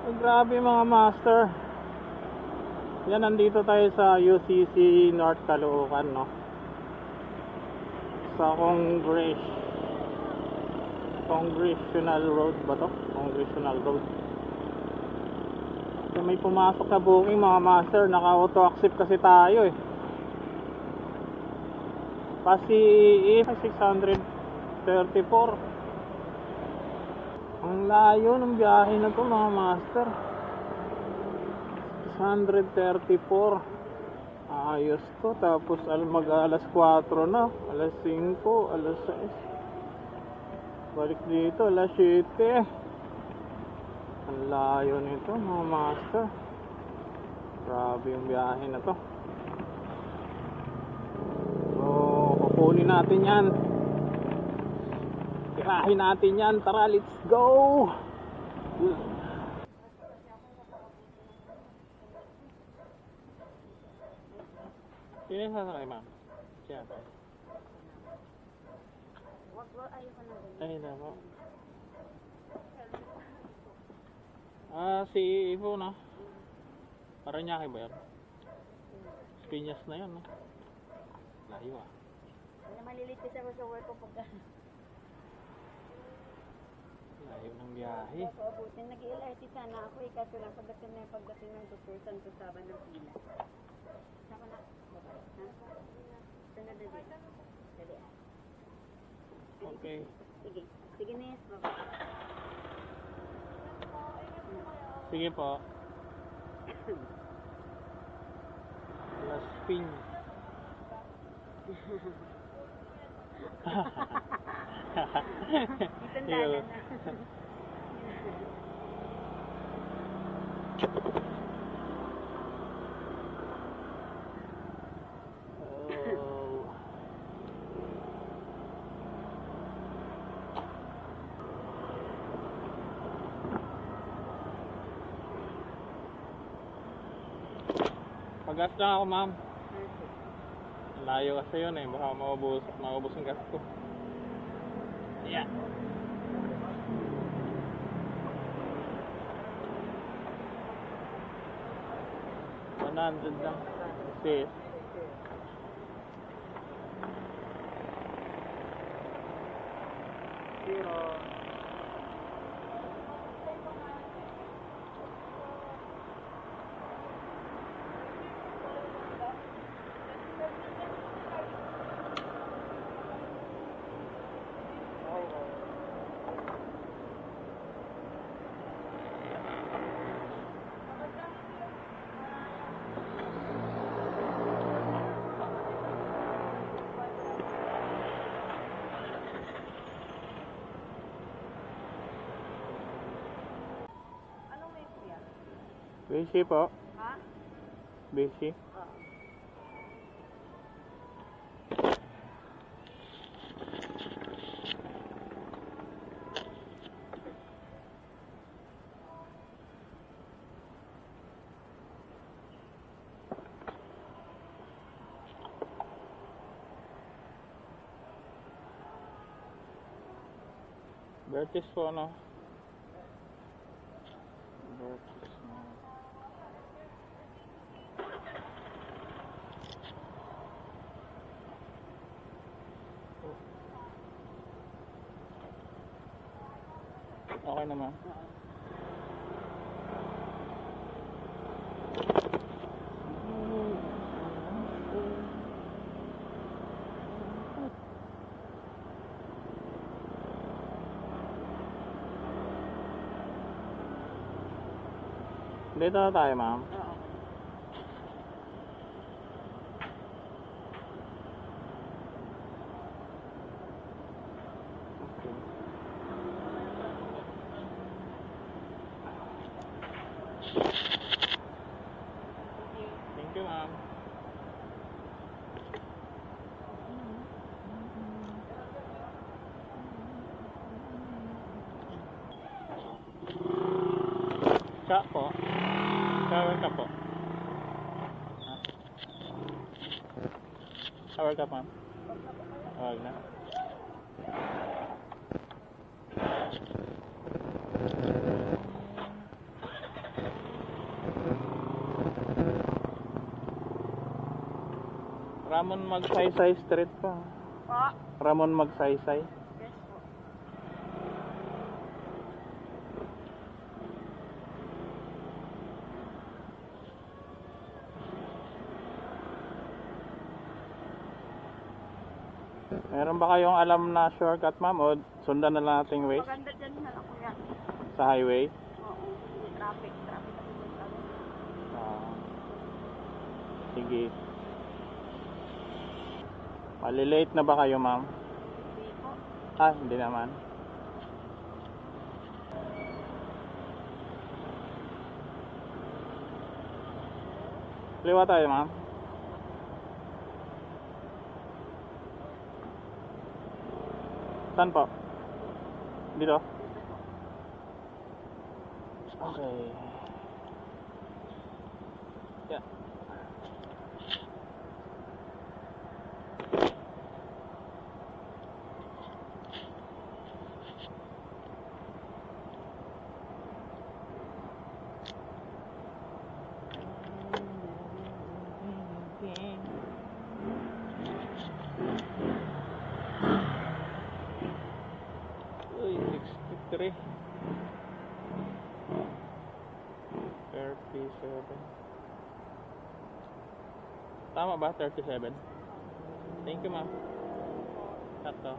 Ay, grabe mga master. Yan, nandito tayo sa UCC North Caloocan, no? Sa Congressional Road ba to? Congressional Road. So, may pumasok na booking mga master. Naka-auto accept kasi tayo eh. Kasi 634. Ang layo ng biyahe na to mga master. 634. Ayos to. Tapos mag-alas 4 na. Alas 5, alas 6. Balik dito alas 7. Ang layo nito mga master. Grabe yung biyahe na to. So kukunin natin yan. Tirahin natin yan. Tara, let's go. Sino yung sasakay, ma'am? Siya. Wag, ayoko na ganyan. Ay, nako. Si Ivo na. Paranaque ba yan? Piñas na yan, no? Layo ah. Ano, malilitis ako sa work ko pagka... Layo ng biyahe. So, abutin. Nag-LRT sana ako eh. Kaso lang pagdating ng doktor, saan ko saban ng pila. Saka na. Baba. Ha? Sunod na din. Dali ah. Okay. Sige. Sige, Nes. Baba. Sige po. Las Piñas. Isang dalan na. Oh. Pagas na ako, ma'am. Layo kasi yun eh. Baka maubos ang gas ko. Yeah. $100 lang. Sis. Zero. Busy po. Ha? Busy. Oo. Bertis po, ano? Bertis na. Okay naman. Dito na tayo, ma'am. Oo. Thank you, ma'am. Siya po. Shower ka po. Shower ka, ma'am. Huwag na. Ramon Magsaysay Street pa. Po. Ramon Magsaysay. Yes po. Meron ba kayong alam na shortcut, ma'am? O sundan na lang nating ways Maganda dyan na lang kuya. sa highway? Oo. Hindi traffic. Traffic kasi dyan sa amin. Ah, sige. Malilate na ba kayo, ma'am? Hindi po. Ah, hindi naman. Liwa tayo, ma'am. Saan po? Dito? Okay. Yeah. Uy, 63. 37. Tama ba? 37? Thank you, ma'am. Sakto.